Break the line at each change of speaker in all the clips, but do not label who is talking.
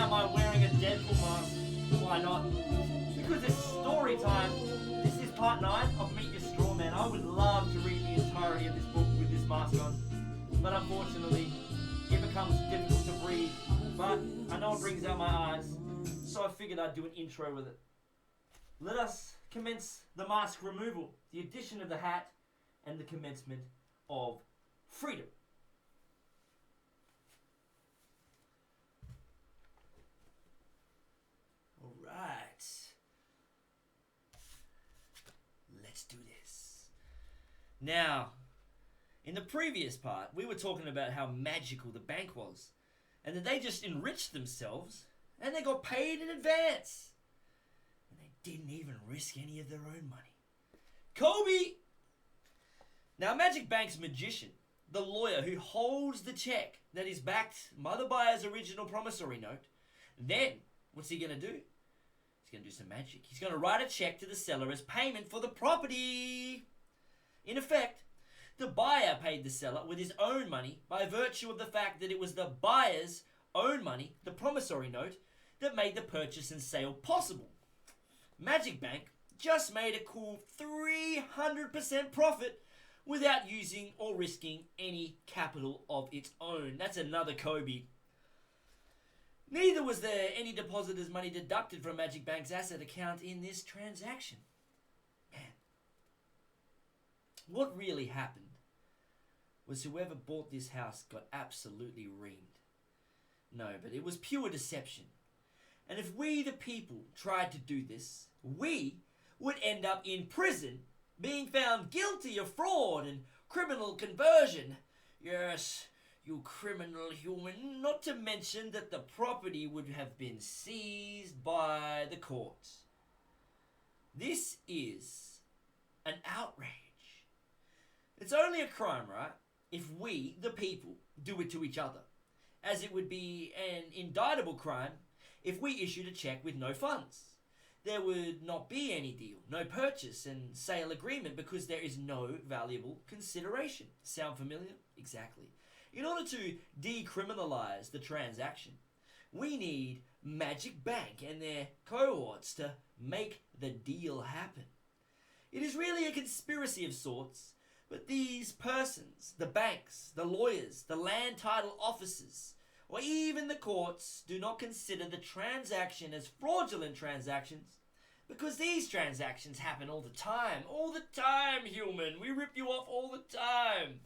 am I wearing a Deadpool mask? Why not? Because it's story time. This is part 9 of Meet Your Strawman. I would love to read the entirety of this book with this mask on, but unfortunately, it becomes difficult to breathe. But I know it brings out my eyes, so I figured I'd do an intro with it. Let us commence the mask removal, the addition of the hat, and the commencement of freedom. Alright. Let's do this. Now, in the previous part, we were talking about how magical the bank was, and that they just enriched themselves, and they got paid in advance. And they didn't even risk any of their own money. Kobe! Now, Magic Bank's magician, the lawyer who holds the check that is backed by the buyer's original promissory note, then, what's he going to do? He's going to do some magic. He's going to write a check to the seller as payment for the property. In effect, the buyer paid the seller with his own money by virtue of the fact that it was the buyer's own money, the promissory note, that made the purchase and sale possible. Magic Bank just made a cool 300% profit without using or risking any capital of its own. That's another Kobe. Neither was there any depositor's money deducted from Magic Bank's asset account in this transaction. Man, what really happened was whoever bought this house got absolutely reamed. No, but it was pure deception. And if we, the people, tried to do this, we would end up in prison, being found guilty of fraud and criminal conversion. Yes, you criminal human. Not to mention that the property would have been seized by the courts. This is an outrage. It's only a crime, right? If we, the people, do it to each other. As it would be an indictable crime if we issued a check with no funds. There would not be any deal, no purchase and sale agreement because there is no valuable consideration. Sound familiar? Exactly. In order to decriminalize the transaction, we need Magic Bank and their cohorts to make the deal happen. It is really a conspiracy of sorts, but these persons, the banks, the lawyers, the land title officers, or even the courts do not consider the transaction as fraudulent transactions because these transactions happen all the time. All the time, human. We rip you off all the time.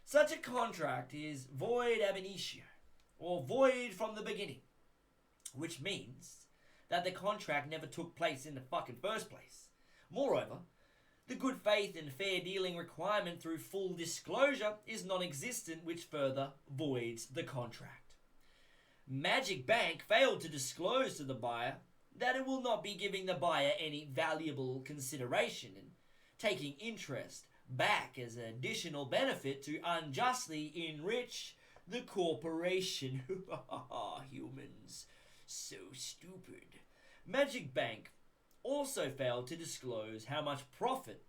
Such a contract is void ab initio, or void from the beginning, which means that the contract never took place in the fucking first place. Moreover, the good faith and fair dealing requirement through full disclosure is non-existent, which further voids the contract. Magic Bank failed to disclose to the buyer that it will not be giving the buyer any valuable consideration and taking interest back as an additional benefit to unjustly enrich the corporation. Humans, so stupid. Magic Bank also failed to disclose how much profit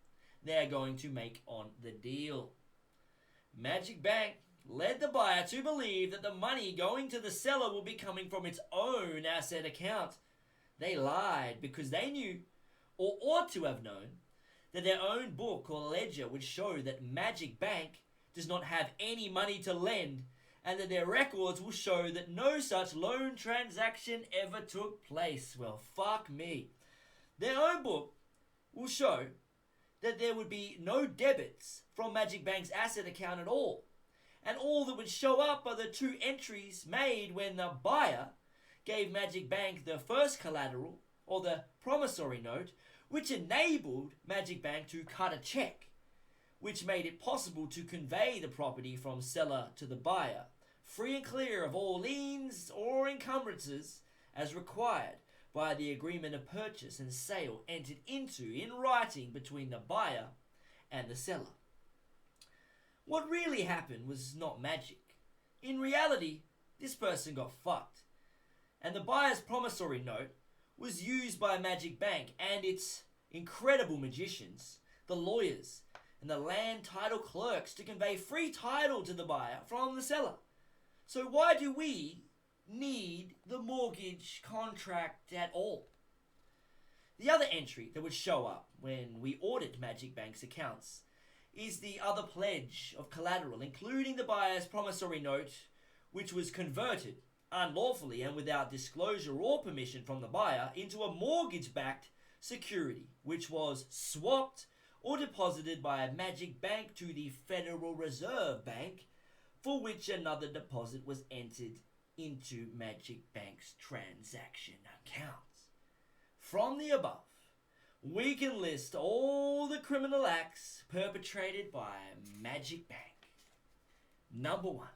they are going to make on the deal. Magic Bank led the buyer to believe that the money going to the seller will be coming from its own asset account. They lied because they knew, or ought to have known, that their own book or ledger would show that Magic Bank does not have any money to lend, and that their records will show that no such loan transaction ever took place. Well, fuck me. Their own book will show that there would be no debits from Magic Bank's asset account at all. And all that would show up are the two entries made when the buyer gave Magic Bank the first collateral, or the promissory note, which enabled Magic Bank to cut a check, which made it possible to convey the property from seller to the buyer, free and clear of all liens or encumbrances as required by the agreement of purchase and sale entered into in writing between the buyer and the seller. What really happened was not magic. In reality, this person got fucked. And the buyer's promissory note was used by Magic Bank and its incredible magicians, the lawyers, and the land title clerks to convey free title to the buyer from the seller. So why do we need the mortgage contract at all. The other entry that would show up when we audit Magic Bank's accounts is the other pledge of collateral, including the buyer's promissory note, which was converted unlawfully and without disclosure or permission from the buyer into a mortgage-backed security, which was swapped or deposited by a Magic Bank to the Federal Reserve Bank, for which another deposit was entered into Magic Bank's transaction accounts. From the above, we can list all the criminal acts perpetrated by Magic Bank. Number 1.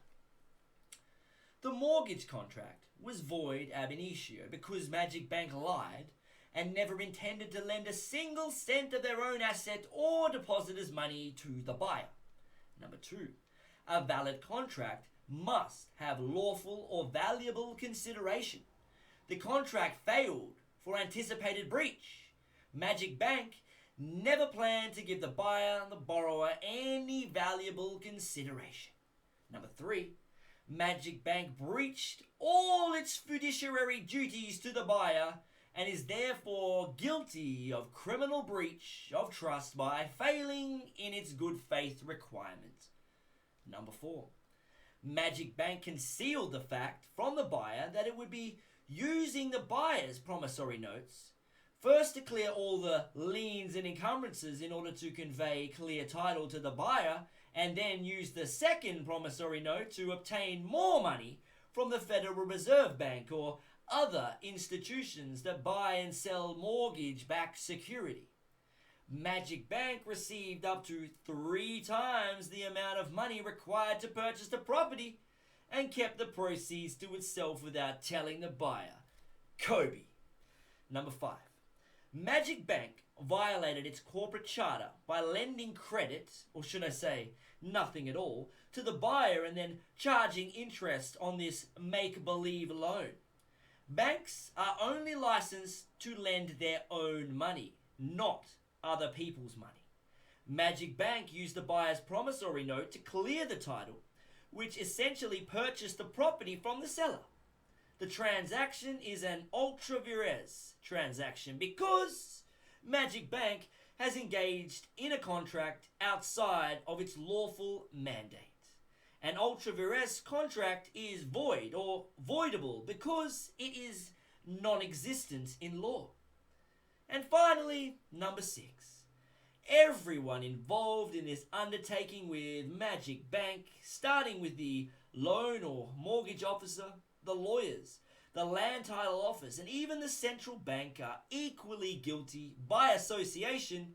The mortgage contract was void ab initio because Magic Bank lied and never intended to lend a single cent of their own asset or depositors' money to the buyer. Number 2. A valid contract must have lawful or valuable consideration. The contract failed for anticipated breach. Magic Bank never planned to give the buyer and the borrower any valuable consideration. Number 3. Magic Bank breached all its fiduciary duties to the buyer and is therefore guilty of criminal breach of trust by failing in its good faith requirement. Number 4. Magic Bank concealed the fact from the buyer that it would be using the buyer's promissory notes first to clear all the liens and encumbrances in order to convey clear title to the buyer, and then use the second promissory note to obtain more money from the Federal Reserve Bank or other institutions that buy and sell mortgage-backed security. Magic Bank received up to 3 times the amount of money required to purchase the property and kept the proceeds to itself without telling the buyer. Kobe. Number 5. Magic Bank violated its corporate charter by lending credit, or should I say nothing at all, to the buyer and then charging interest on this make-believe loan. Banks are only licensed to lend their own money, not other people's money. Magic Bank used the buyer's promissory note to clear the title, which essentially purchased the property from the seller. The transaction is an ultra vires transaction because Magic Bank has engaged in a contract outside of its lawful mandate. An ultra vires contract is void or voidable because it is non-existent in law. And finally, number 6. Everyone involved in this undertaking with Magic Bank, starting with the loan or mortgage officer, the lawyers, the land title office, and even the central bank are equally guilty by association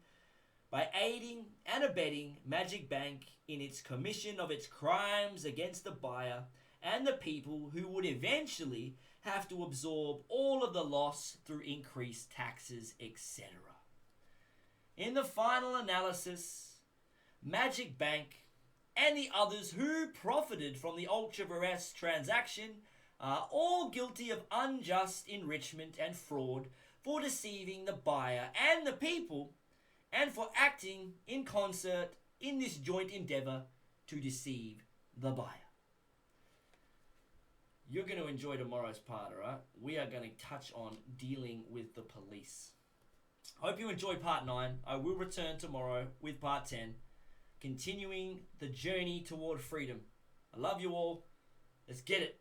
by aiding and abetting Magic Bank in its commission of its crimes against the buyer and the people who would eventually have to absorb all of the loss through increased taxes, etc. In the final analysis, Magic Bank and the others who profited from the ultra vires transaction are all guilty of unjust enrichment and fraud for deceiving the buyer and the people, and for acting in concert in this joint endeavor to deceive the buyer. You're going to enjoy tomorrow's part, alright? We are going to touch on dealing with the police. Hope you enjoy part 9. I will return tomorrow with part 10, continuing the journey toward freedom. I love you all. Let's get it.